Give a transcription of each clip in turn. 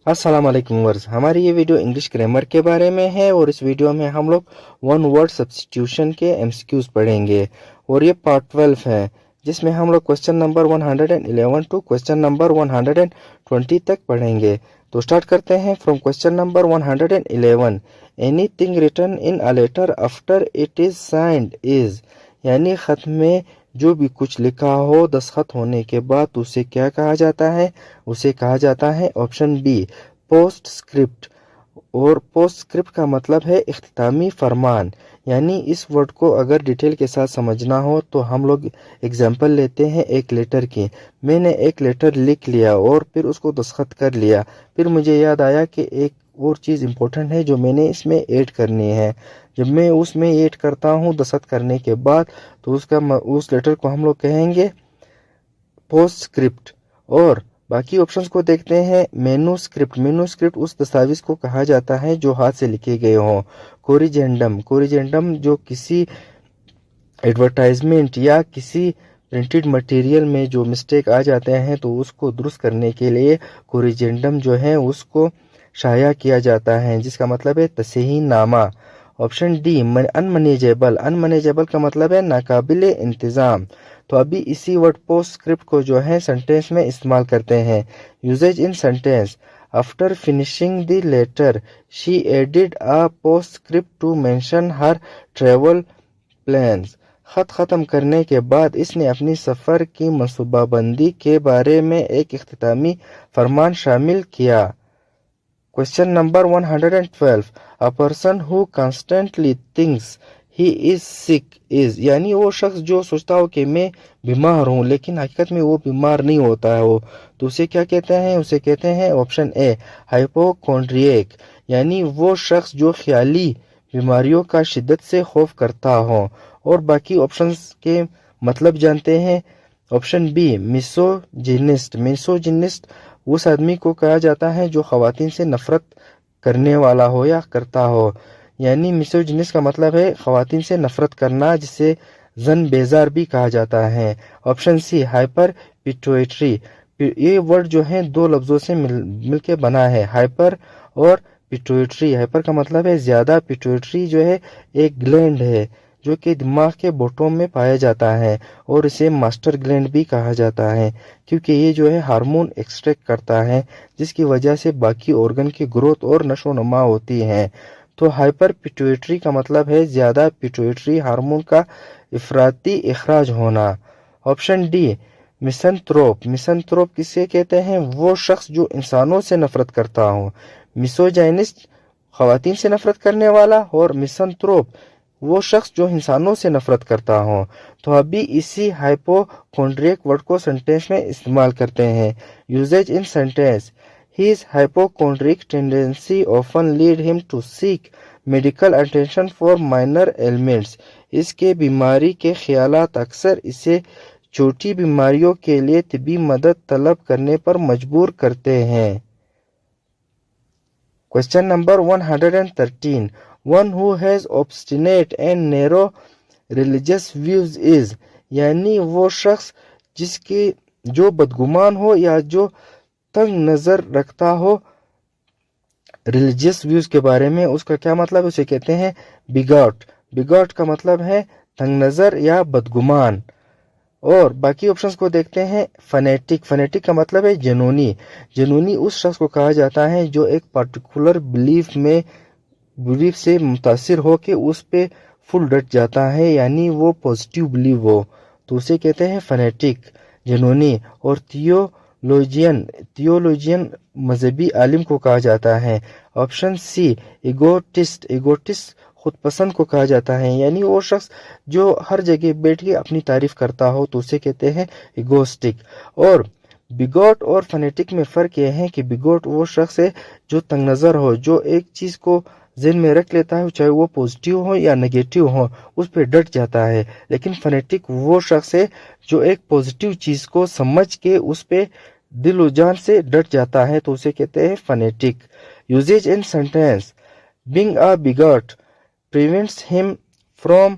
अस्सलाम वालेकुम वर्स। हमारी ये वीडियो इंग्लिश ग्रामर के बारे में है और इस वीडियो में हम लोग वन वर्ड सब्स्टिट्यूशन के एमसीक्यूज पढ़ेंगे और ये पार्ट 12 है जिसमें हम लोग question number 111 to question number 120 तक पढ़ेंगे। तो स्टार्ट करते हैं from question number 111। Anything written in a letter after it is signed is, यानी खत में जो भी कुछ लिखा हो दस्तखत होने के बाद उसे क्या कहा जाता है? उसे कहा जाता है ऑप्शन बी पोस्ट स्क्रिप्ट। और पोस्ट स्क्रिप्ट का मतलब है इख्तितामी फरमान। यानी इस वर्ड को अगर डिटेल के साथ समझना हो तो हम लोग एग्जांपल लेते हैं एक लेटर की। मैंने एक लेटर लिख लिया और फिर उसको दस्तखत कर लिया, फिर मुझे याद आया कि एक और चीज़ इम्पोर्टेंट है जो मैंने इसमें ऐड करनी है। जब मैं उसमें ऐड करता हूँ दस्तखत करने के बाद तो उस लेटर को हम लोग कहेंगे पोस्ट स्क्रिप्ट। और बाकी ऑप्शंस को देखते हैं। मेनूस्क्रिप्ट, मेनूस्क्रिप्ट उस दस्तावेज को कहा जाता है जो हाथ से लिखे गए हों। कोरिजेंडम, कोरिजेंडम जो किसी एडवर्टाइजमेंट या किसी प्रिंटेड मटेरियल में जो मिस्टेक आ जाते हैं तो उसको दुरुस्त करने के लिए कोरिजेंडम जो है उसको शाया किया जाता है, जिसका मतलब है तस्हीह नामा। ऑप्शन डी अनमैनेजेबल, अनमैनेजेबल का मतलब है नाकाबिल इंतज़ाम। तो अभी इसी वर्ड पोस्ट स्क्रिप्ट को जो है सेंटेंस में इस्तेमाल करते हैं। Usages in sentence, after finishing the letter she added a postscript to mention her travel plans. खत ख़त्म करने के बाद इसने अपनी सफ़र की मनसूबाबंदी के बारे में एक इख्तितामी फरमान शामिल किया। Question number 112। A person who constantly thinks he is sick is, यानी वो शख्स जो सोचता हो कि मैं बीमार हूँ लेकिन हकीकत में वो बीमार नहीं होता है। वो तो उसे क्या कहते हैं? उसे कहते हैं ऑप्शन ए हाइपोकॉन्ड्रियक, यानी वो शख्स जो ख्याली बीमारियों का शिद्दत से खौफ करता हो। और बाकी ऑप्शंस के मतलब जानते हैं। ऑप्शन बी मिसोजिनिस्ट, मिसोजिनिस्ट उस आदमी को कहा जाता है जो खवातीन से नफरत करने वाला हो या करता हो। यानी मिसोजिनिस का मतलब है खवातीन से नफरत करना, जिसे जन बेजार भी कहा जाता है। ऑप्शन सी हाइपर पिट्यूटरी, ये वर्ड जो है दो लफ्जों से मिलके बना है, हाइपर और पिट्यूटरी। हाइपर का मतलब है ज्यादा, पिट्यूटरी जो है एक ग्लैंड है जो कि दिमाग के बोटों में पाया जाता है और इसे मास्टर ग्लैंड भी कहा जाता है, क्योंकि ये जो है हार्मोन एक्सट्रैक्ट करता है जिसकी वजह से बाकी ऑर्गन की ग्रोथ और नशो नुमा होती है। तो हाइपर पिट्यूटरी का मतलब है ज्यादा पिट्यूटरी हार्मोन का इफराती इखराज होना। ऑप्शन डी मिसंथ्रोप, मिसंथ्रोप किसे कहते हैं? वो शख्स जो इंसानों से नफरत करता हो। मिसोजाइनिस्ट खवातीन से नफरत करने वाला, और मिसंथ्रोप वो शख्स जो इंसानों से नफरत करता हो। तो अभी इसी हाइपोकॉन्ड्रियक वर्ड को सेंटेंस में इस्तेमाल करते हैं। Usages in sentence, his hypochondriac tendency often lead him to seek medical attention for minor elements, इसके बीमारी के ख्यालात अक्सर इसे छोटी बीमारियों के लिए तिब्बी मदद तलब करने पर मजबूर करते हैं। Question number 113। One who has obstinate and narrow religious views is, यानी वो शख्स जिसके जो बदगुमान हो या जो तंग नजर रखता हो रिलीजियस व्यूज के बारे में, उसका क्या मतलब? उसे कहते हैं बिगॉट। बिगॉट का मतलब है तंग नजर या बदगुमान। और बाकी ऑप्शंस को देखते हैं। फनेटिक, फनेटिक का मतलब है जनूनी। जनूनी उस शख्स को कहा जाता है जो एक पर्टिकुलर बिलीफ से मुतासिर हो के उस पे फुल डट जाता है, यानी वो पॉजिटिव बिलीव हो, तो उसे कहते हैं फनेटिक, जनूनी। और थियोलॉजियन, थियोलॉजियन मजहबी आलिम को कहा जाता है। ऑप्शन सी इगोटिस्ट, इगोटिस्ट खुद पसंद को कहा जाता है, यानी वो शख्स जो हर जगह बैठ के अपनी तारीफ करता हो तो उसे कहते हैं इगोस्टिक। और बिगोट और फनेटिक में फ़र्क यह है कि बिगोट वो शख्स है जो तंग नज़र हो, जो एक चीज़ को ज़हन में रख लेता है, चाहे वो पॉजिटिव हो या नेगेटिव हो, उस पर डट जाता है। लेकिन फनेटिक वो शख्स है जो एक पॉजिटिव चीज़ को समझ के उस पर दिल और जान से डट जाता है, तो उसे कहते हैं fanatic. Usages in sentence, being a bigot prevents him from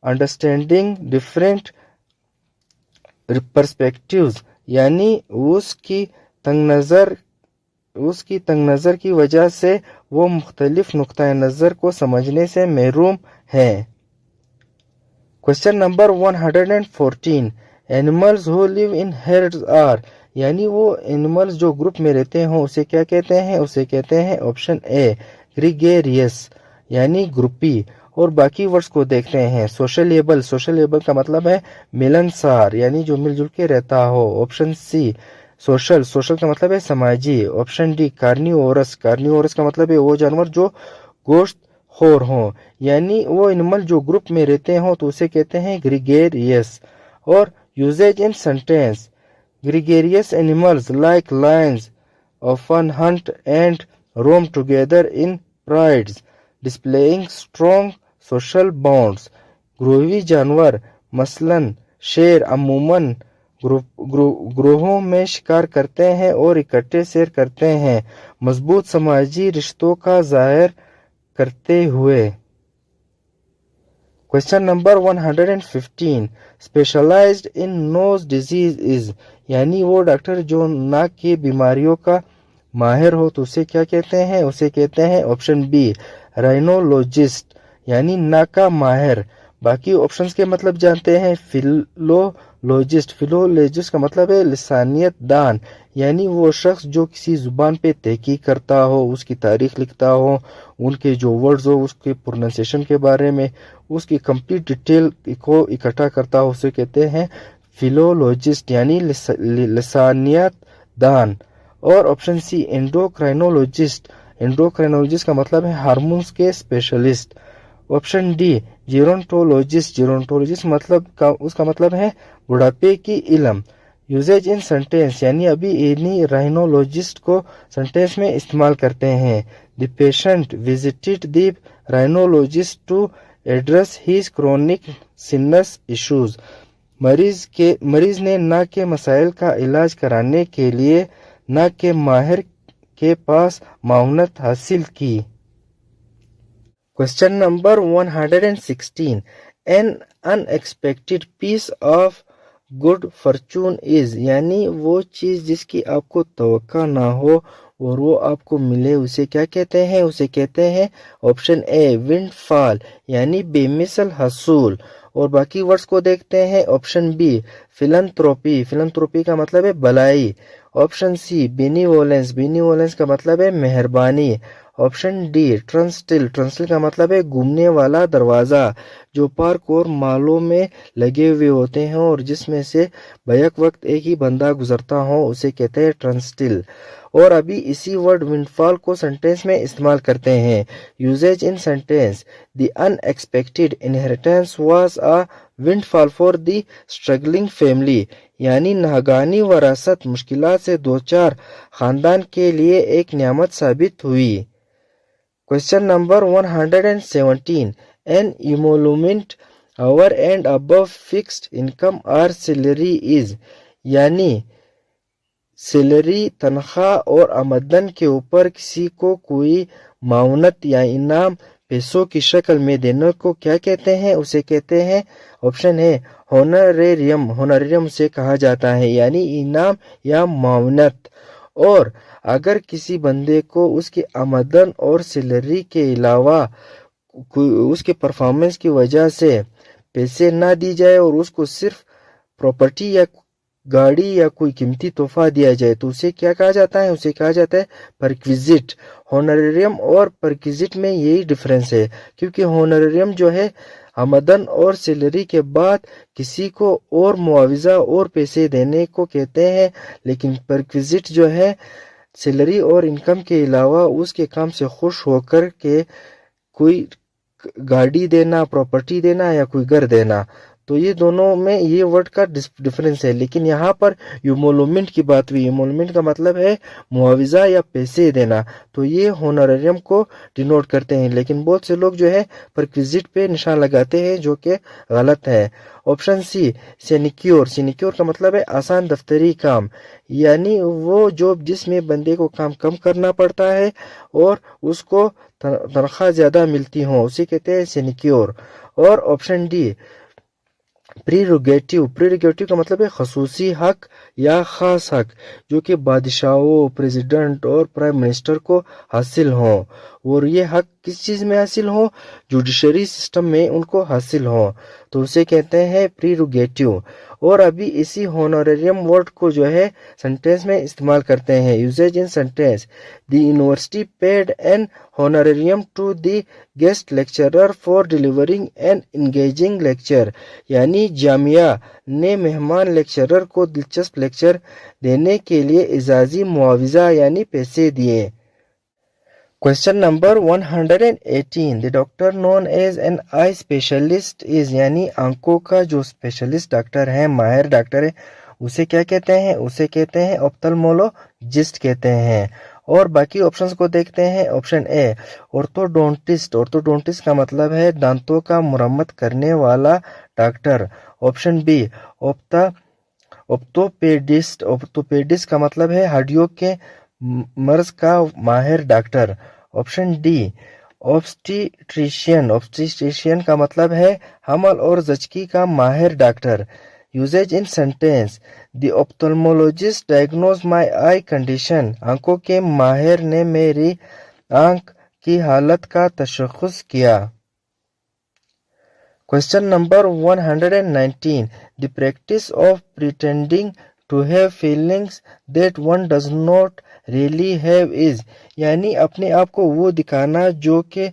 understanding different perspectives, यानी उसकी तंग नज़र उसकी तंग नज़र की वजह से वो मुख्तलिफ नुक्ता नज़र को समझने से महरूम है। Question number 114, animals who live in herds are, यानी वो एनिमल्स जो ग्रुप में रहते हों उसे क्या कहते हैं? उसे कहते हैं ऑप्शन ए ग्रीगेरियस, यानी ग्रुपी। और बाकी वर्ड्स को देखते हैं। सोशलेबल, सोशलेबल का मतलब है मिलनसार, यानी जो मिलजुल के रहता हो। ऑप्शन सी सोशल, सोशल का मतलब है समाजी। ऑप्शन डी कार्निवोरस, कार्निवोरस का मतलब है वो जानवर जो गोश्त खोर हों, यानी वो एनिमल जो ग्रुप में रहते हों तो उसे कहते हैं ग्रीगेरियस। और usage in sentence, gregarious animals like lions often hunt and roam together in prides, displaying strong social bonds. ग्रोही जानवर मसलन शेर अमूमन ग्रोहों में शिकार करते हैं और इकट्ठे सैर करते हैं, मजबूत समाजी रिश्तों का जाहिर करते हुए। Question number 115, specialised in nose disease is, यानी वो डॉक्टर जो नाक की बीमारियों का माहिर हो तो उसे क्या कहते हैं? उसे कहते हैं ऑप्शन बी राइनोलॉजिस्ट, यानी नाक का माहिर। बाकी ऑप्शंस के मतलब जानते हैं। फिलोलॉजिस्ट, फिलोलॉजिस्ट का मतलब है लिसानियत दान, यानी वो शख्स जो किसी ज़ुबान पे तहकीक करता हो, उसकी तारीख लिखता हो, उनके जो वर्ड्स हो उसके प्रोनाउंसिएशन के बारे में उसकी कंप्लीट डिटेल को इकट्ठा करता हो, उसे कहते हैं फिलोलॉजिस्ट, यानी लिसानियत दान। और ऑप्शन सी एंडोक्राइनोलॉजिस्ट, एंडोक्राइनोलॉजिस्ट का मतलब है हार्मोन्स के स्पेशलिस्ट। ऑप्शन डी जीरोंटोलॉजिस्ट, जीरोंटोलॉजिस्ट मतलब उसका मतलब है बुढ़ापे की इल्म। यूजेज इन सेंटेंस, यानी अभी इन्हीं राइनोलॉजिस्ट को सेंटेंस में इस्तेमाल करते हैं। The patient visited the rhinologist to address his chronic sinus issues, मरीज ने नाक के मसाइल का इलाज कराने के लिए नाक के माहिर के पास माउनत हासिल की। Question number 116, an unexpected piece of good fortune is, यानी वो चीज़ जिसकी आपको तवक्का ना हो और वो आपको मिले उसे क्या कहते हैं? उसे कहते हैं ऑप्शन ए विंडफॉल, यानी बेमिसल हसूल। और बाकी वर्ड्स को देखते हैं। ऑप्शन बी फिलंथ्रोपी, फिलंथ्रोपी का मतलब है भलाई। ऑप्शन सी बेनीवोलेंस, बेनीवोलेंस का मतलब है मेहरबानी। ऑप्शन डी ट्रंस्टिल, ट्रंस्टिल का मतलब है घूमने वाला दरवाज़ा, जो पार्क और मालों में लगे हुए होते हैं और जिसमें से बैक वक्त एक ही बंदा गुजरता हो उसे कहते हैं ट्रंस्टिल। और अभी इसी वर्ड विंडफॉल को सेंटेंस में इस्तेमाल करते हैं। Usages in sentence, the unexpected inheritance was a windfall for the struggling family, यानी नागानी वरासत मुश्किलात से दो चार खानदान के लिए एक नियामत साबित हुई। Question number 117, an emolument over and above fixed income और सैलरी इज, यानी सैलरी तनख्वाह और आमदन के ऊपर किसी को कोई माउनत या इनाम पैसों की शक्ल में देने को क्या कहते हैं? उसे कहते हैं ऑप्शन है होनरेरियम, होनरेरियम से कहा जाता है, यानी इनाम या माउनत। और अगर किसी बंदे को उसकी आमदन और सैलरी के अलावा उसके परफॉर्मेंस की वजह से पैसे ना दी जाए और उसको सिर्फ प्रॉपर्टी या गाड़ी या कोई कीमती तोहफा दिया जाए तो उसे क्या कहा जाता है? उसे कहा जाता है परक्विजिट। होनरेरियम और परक्विजिट में यही डिफरेंस है, क्योंकि होनरेरियम जो है आमदन और सैलरी के बाद किसी को और मुआवजा और पैसे देने को कहते हैं, लेकिन परक्विजिट जो है सैलरी और इनकम के अलावा उसके काम से खुश होकर के कोई गाड़ी देना, प्रॉपर्टी देना या कोई घर देना। तो ये दोनों में ये वर्ड का डिफरेंस है। लेकिन यहाँ पर इमोलुमेंट की बात हुई, इमोलुमेंट का मतलब है मुआवजा या पैसे देना, तो ये होनरेरियम को डिनोट करते हैं। लेकिन बहुत से लोग जो है परक्विजिट पे निशान लगाते हैं, जो कि गलत है। ऑप्शन सी सिनिक्योर, सिनिक्योर का मतलब है आसान दफ्तरी काम, यानी वो जॉब जिसमें बंदे को काम कम करना पड़ता है और उसको तनख्वाह ज़्यादा मिलती हो उसे कहते हैं सिनिक्योर। और ऑप्शन डी प्रीरोगेटिव, प्रीरोगेटिव का मतलब है खसूसी हक या ख़ास हक जो कि बादशाहों, प्रेसिडेंट और प्राइम मिनिस्टर को हासिल हों, और ये हक किस चीज़ में हासिल हो? जुडिशरी सिस्टम में उनको हासिल हो, तो उसे कहते हैं प्रीरोगेटिव। और अभी इसी होनोरेरियम वर्ड को जो है सेंटेंस में इस्तेमाल करते हैं। Usages in sentence: the university paid an honorarium to the guest lecturer for delivering an engaging lecture, यानी जामिया ने मेहमान लेक्चरर को दिलचस्प लेक्चर देने के लिए इजाज़ी मुआवजा यानी पैसे दिए। Question number 118, the doctor known as an eye specialist is, यानी आंखों का जो स्पेशलिस्ट डॉक्टर है, माहिर डॉक्टर है, उसे क्या कहते हैं? उसे कहते हैं ऑप्थेल्मोलॉजिस्ट कहते हैं। और बाकी ऑप्शंस को देखते हैं। ऑप्शन ए ऑर्थोडोंटिस्ट, ऑर्थोडोंटिस्ट का मतलब है दांतों का मुरम्मत करने वाला doctor. Option B orthopaedist, orthopaedist का मतलब है हड्डियों के मर्ज का माहिर doctor. Option D obstetrician, obstetrician का मतलब है हमल और जचकी का माहिर doctor. Usages in sentence: the ophthalmologist diagnose my eye condition, आंखों के माहिर ने मेरी आंख की हालत का तशख़्ख़ुस किया। Question number 119, the practice of pretending to have feelings that one does not really have is, यानी अपने आप को वो दिखाना जो कि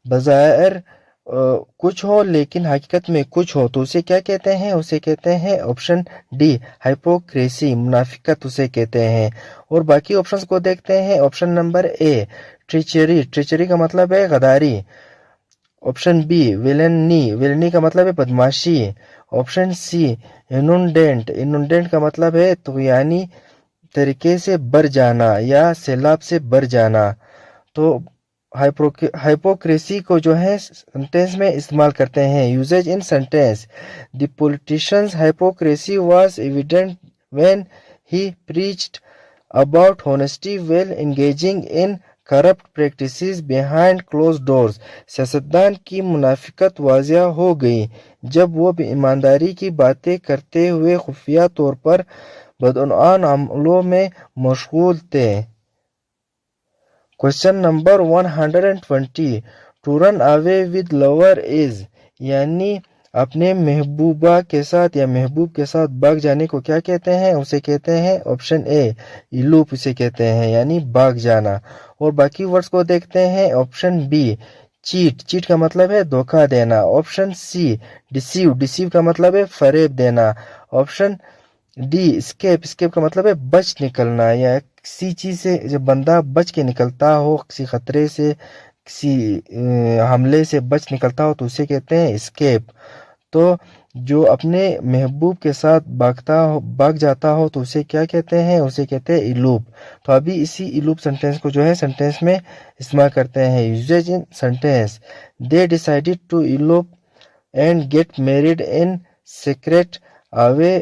बज़ाहिर कुछ हो लेकिन हकीकत में कुछ हो, तो उसे क्या कहते हैं? उसे कहते हैं ऑप्शन डी हाइपोक्रेसी, मुनाफिकत उसे कहते हैं। और बाकी ऑप्शंस को देखते हैं। ऑप्शन नंबर ए ट्रिचरी, ट्रिचरी का मतलब है गद्दारी। ऑप्शन बी विलेनी, विलेनी का मतलब है बदमाशी। ऑप्शन सी इनुंडेंट, इनुंडेंट का मतलब है तुग़यानी तरीके से भर जाना या सैलाब से भर जाना। तो हाइपोक्रेसी को जो है सेंटेंस में इस्तेमाल करते हैं। Usages in sentence: the politicians hypocrisy was evident when he preached about honesty while engaging in corrupt practices behind close doors, सियासतदान की मुनाफिकत वाज़िया हो गई जब वो ईमानदारी की बातें करते हुए खुफिया तौर पर बदअनवान अमलों में मशगूल थे। Question number 120, to run away with lover is, यानी अपने महबूबा के साथ या महबूब के साथ भाग जाने को क्या कहते हैं? उसे कहते हैं ऑप्शन ए इलूप, उसे कहते हैं यानी भाग जाना। और बाकी वर्ड्स को देखते हैं। ऑप्शन बी चीट, चीट का मतलब है धोखा देना। ऑप्शन सी डिसीव, डिसीव का मतलब है फरेब देना। ऑप्शन डी स्केप, स्केप का मतलब है बच निकलना, या किसी चीज़ से जब बंदा बच के निकलता हो, किसी खतरे से, किसी हमले से बच निकलता हो, तो उसे कहते हैं स्केप। तो जो अपने महबूब के साथ भाग जाता हो तो उसे क्या कहते हैं? उसे कहते हैं इलूप। तो अभी इसी इलूप सेंटेंस को जो है सेंटेंस में इस्तेमाल करते हैं। Usages in sentence: they decided to elope and get married in secret away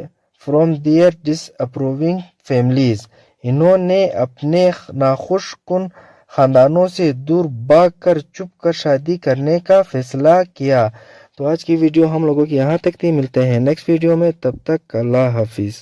from their disapproving families, इन्होंने अपने नाखुश कुन खानदानों से दूर भाग कर चुप कर शादी करने का फैसला किया। तो आज की वीडियो हम लोगों की यहाँ तक थी। मिलते हैं नेक्स्ट वीडियो में, तब तक अल्लाह हाफिज़।